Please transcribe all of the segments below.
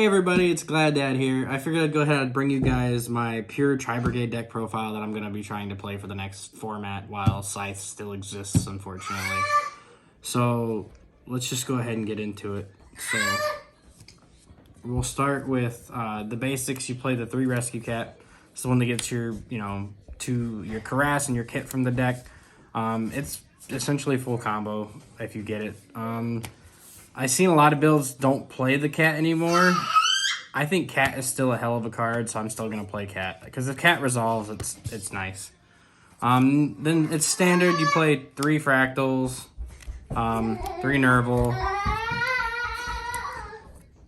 Hey everybody, it's Glad Dad here. I figured I'd go ahead and bring you guys my pure Tri-Brigade deck profile that I'm going to be trying to play for the next format while Scythe still exists, unfortunately. So let's just go ahead and get into it. So we'll start with the basics. You play the 3 Rescue Cat. It's the one that gets your, your Caress and your Kit from the deck. It's essentially full combo if you get it. I've seen a lot of builds don't play the Cat anymore. I think Cat is still a hell of a card, so I'm still going to play Cat. Because if Cat resolves, it's nice. Then it's standard. You play 3 Fractals, 3 Nerval,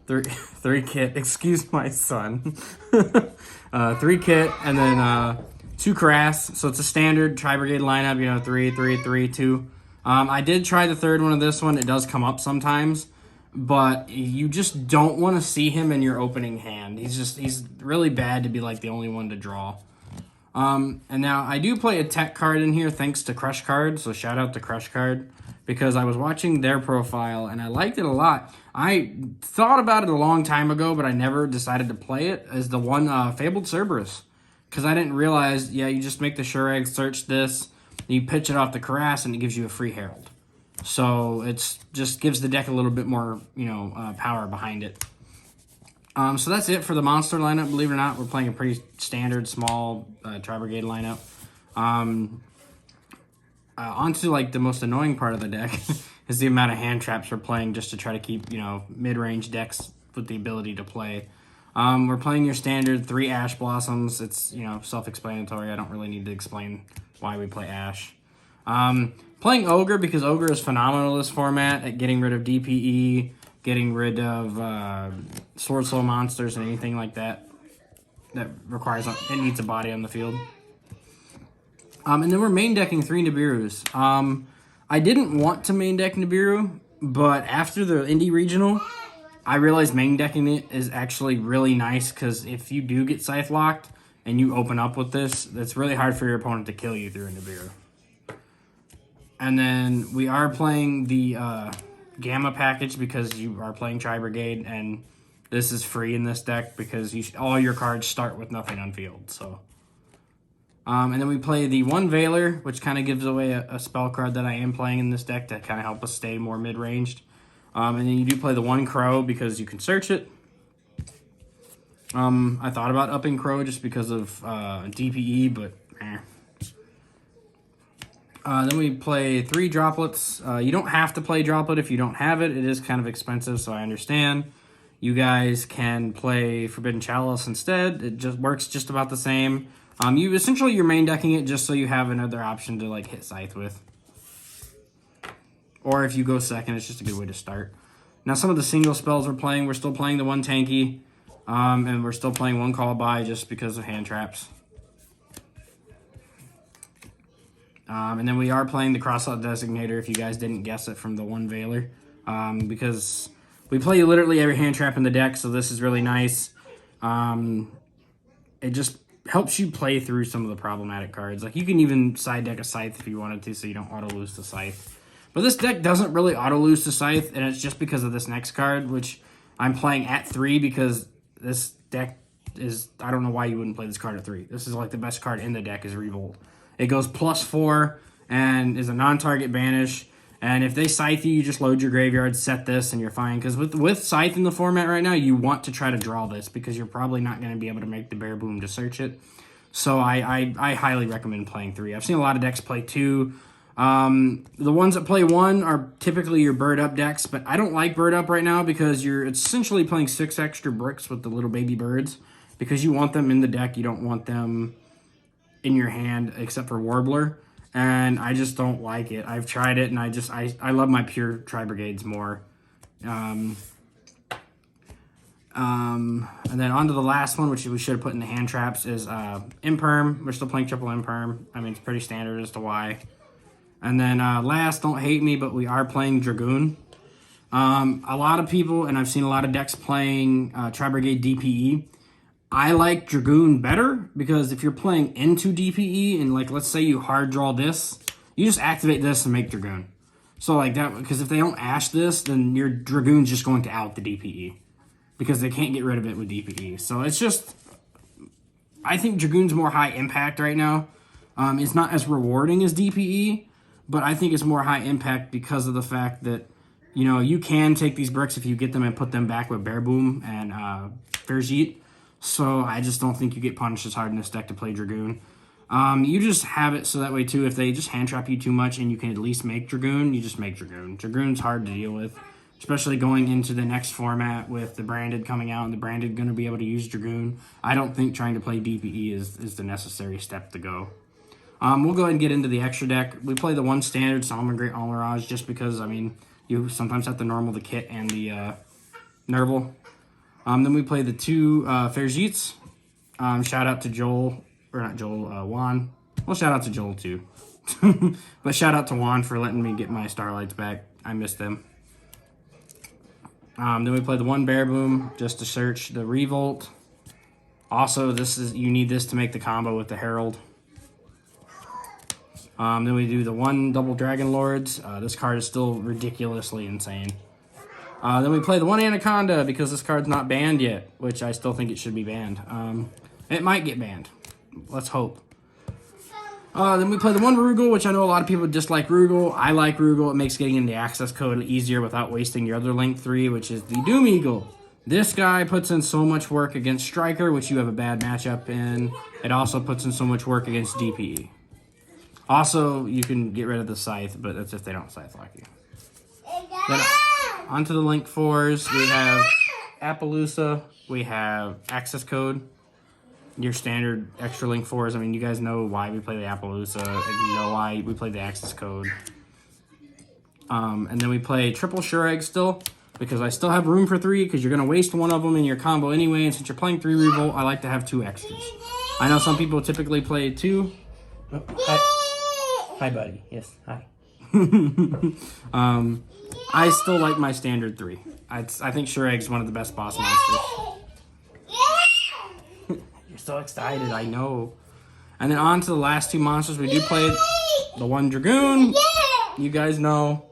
3 Kit. Excuse my son. 3 Kit, and then 2 Caress. So it's a standard Tri-Brigade lineup, 3, 3, 3, 2. I did try the 3rd one of this one. It does come up sometimes, but you just don't want to see him in your opening hand. He's really bad to be like the only one to draw. And now I do play a tech card in here thanks to Crush Card, so shout out to Crush Card, because I was watching their profile and I liked it a lot. I thought about it a long time ago, but I never decided to play it, as the one Fabled Cerberus, because I didn't realize, you just make the Sure Egg, search this, you pitch it off the Caress, and it gives you a free Herald. So it's just gives the deck a little bit more, power behind it. So that's it for the monster lineup. Believe it or not, we're playing a pretty standard, small Tri-Brigade lineup. Onto the most annoying part of the deck is the amount of hand traps we're playing just to try to keep, mid-range decks with the ability to play. We're playing your standard 3 Ash Blossoms. It's, self-explanatory. I don't really need to explain why we play Ash. Playing Ogre because Ogre is phenomenal this format at getting rid of DPE, getting rid of Sword Slow monsters and anything like that requires it needs a body on the field. And then we're main decking 3 Nibiru's. I didn't want to main deck Nibiru, but after the Indie Regional, I realized main decking it is actually really nice, because if you do get Scythe locked and you open up with this, it's really hard for your opponent to kill you through a Nibiru. And then we are playing the Gamma package because you are playing Tri-Brigade, and this is free in this deck because all your cards start with nothing on field. So, and then we play the 1 Veiler, which kind of gives away a spell card that I am playing in this deck to kind of help us stay more mid-ranged. And then you do play the 1 Crow because you can search it. I thought about upping Crow just because of DPE, but then we play 3 Droplets. You don't have to play Droplet if you don't have it. It is kind of expensive, so I understand. You guys can play Forbidden Chalice instead. It just works just about the same. You're main decking it just so you have another option to hit Scythe with. Or if you go second, it's just a good way to start. Now, some of the single spells we're still playing the 1 Tanky, and we're still playing 1 Call By just because of hand traps. And then we are playing the Crossout Designator, if you guys didn't guess it from the 1 Veiler, because we play literally every hand trap in the deck, so this is really nice. It just helps you play through some of the problematic cards. You can even side deck a Scythe if you wanted to, so you don't auto-lose the Scythe. But this deck doesn't really auto-lose to Scythe, and it's just because of this next card, which I'm playing at 3 because this deck is... I don't know why you wouldn't play this card at 3. This is the best card in the deck is Revolt. It goes +4 and is a non-target banish. And if they Scythe you, you just load your graveyard, set this, and you're fine. Because with Scythe in the format right now, you want to try to draw this because you're probably not going to be able to make the Bear Boom to search it. So I highly recommend playing 3. I've seen a lot of decks play 2. The ones that play 1 are typically your Bird Up decks, but I don't like Bird Up right now because you're essentially playing 6 extra bricks with the little baby birds because you want them in the deck. You don't want them in your hand except for Warbler, and I just don't like it. I've tried it, and I love my pure Tri-Brigades more. And then on to the last one, which we should have put in the hand traps, is Imperm. We're still playing triple Imperm. I mean, it's pretty standard as to why. And then last, don't hate me, but we are playing Dragoon. A lot of people, and I've seen a lot of decks playing Tri-Brigade DPE. I like Dragoon better because if you're playing into DPE and let's say you hard draw this, you just activate this and make Dragoon. So that, because if they don't Ash this, then your Dragoon's just going to out the DPE. because they can't get rid of it with DPE. So it's just, I think Dragoon's more high impact right now. It's not as rewarding as DPE, but I think it's more high impact because of the fact that, you know, you can take these bricks if you get them and put them back with Bear Boom and Verjeet. So I just don't think you get punished as hard in this deck to play Dragoon. You just have it so that way too, if they just hand trap you too much and you can at least make Dragoon, you just make Dragoon. Dragoon's hard to deal with, especially going into the next format with the Branded coming out and the Branded going to be able to use Dragoon. I don't think trying to play DPE is the necessary step to go. We'll go ahead and get into the extra deck. We play the 1 standard Solomon Great Entourage just because, I mean, you sometimes have to normal the Kit and the Nerval. Then we play the 2 Verjeets. Shout out to Joel. Or not Joel, Juan. Well, shout out to Joel, too. But shout out to Juan for letting me get my Starlights back. I missed them. Then we play the 1 Bear Boom just to search the Revolt. Also, you need this to make the combo with the Herald. Then we do the 1 Double Dragon Lords. This card is still ridiculously insane. Then we play the 1 Anaconda because this card's not banned yet, which I still think it should be banned. It might get banned. Let's hope. Then we play the 1 Rugal, which I know a lot of people dislike Rugal. I like Rugal. It makes getting into the access code easier without wasting your other Link 3, which is the Doom Eagle. This guy puts in so much work against Striker, which you have a bad matchup in. It also puts in so much work against DPE. Also, you can get rid of the Scythe, but that's if they don't Scythe lock you. Then onto the Link 4s, we have Appaloosa, we have access code. Your standard extra Link 4s. I mean, you guys know why we play the Appaloosa, and you know why we play the access code. And then we play triple Sure Egg still, because I still have room for 3, because you're going to waste one of them in your combo anyway, and since you're playing 3 Revolt, I like to have 2 extras. I know some people typically play 2. Oh, hi. Hi, buddy. Yes, hi. I still like my standard 3. I think Sure Egg's one of the best boss monsters. You're so excited, I know. And then on to the last 2 monsters. We do play the 1 Dragoon. You guys know.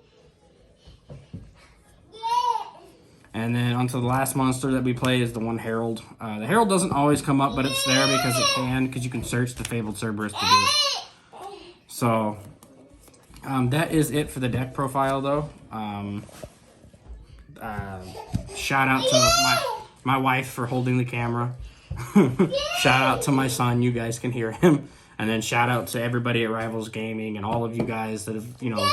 And then onto the last monster that we play is the 1 Herald. The Herald doesn't always come up, but it's there because you can search the Fabled Cerberus to do it. So, that is it for the deck profile, though. Shout out to my wife for holding the camera. Shout out to my son, you guys can hear him. And then shout out to everybody at Rivals Gaming and all of you guys that have, you know,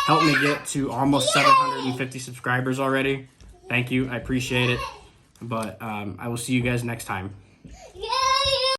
helped me get to almost 750 subscribers already. Thank you, I appreciate it. But I will see you guys next time.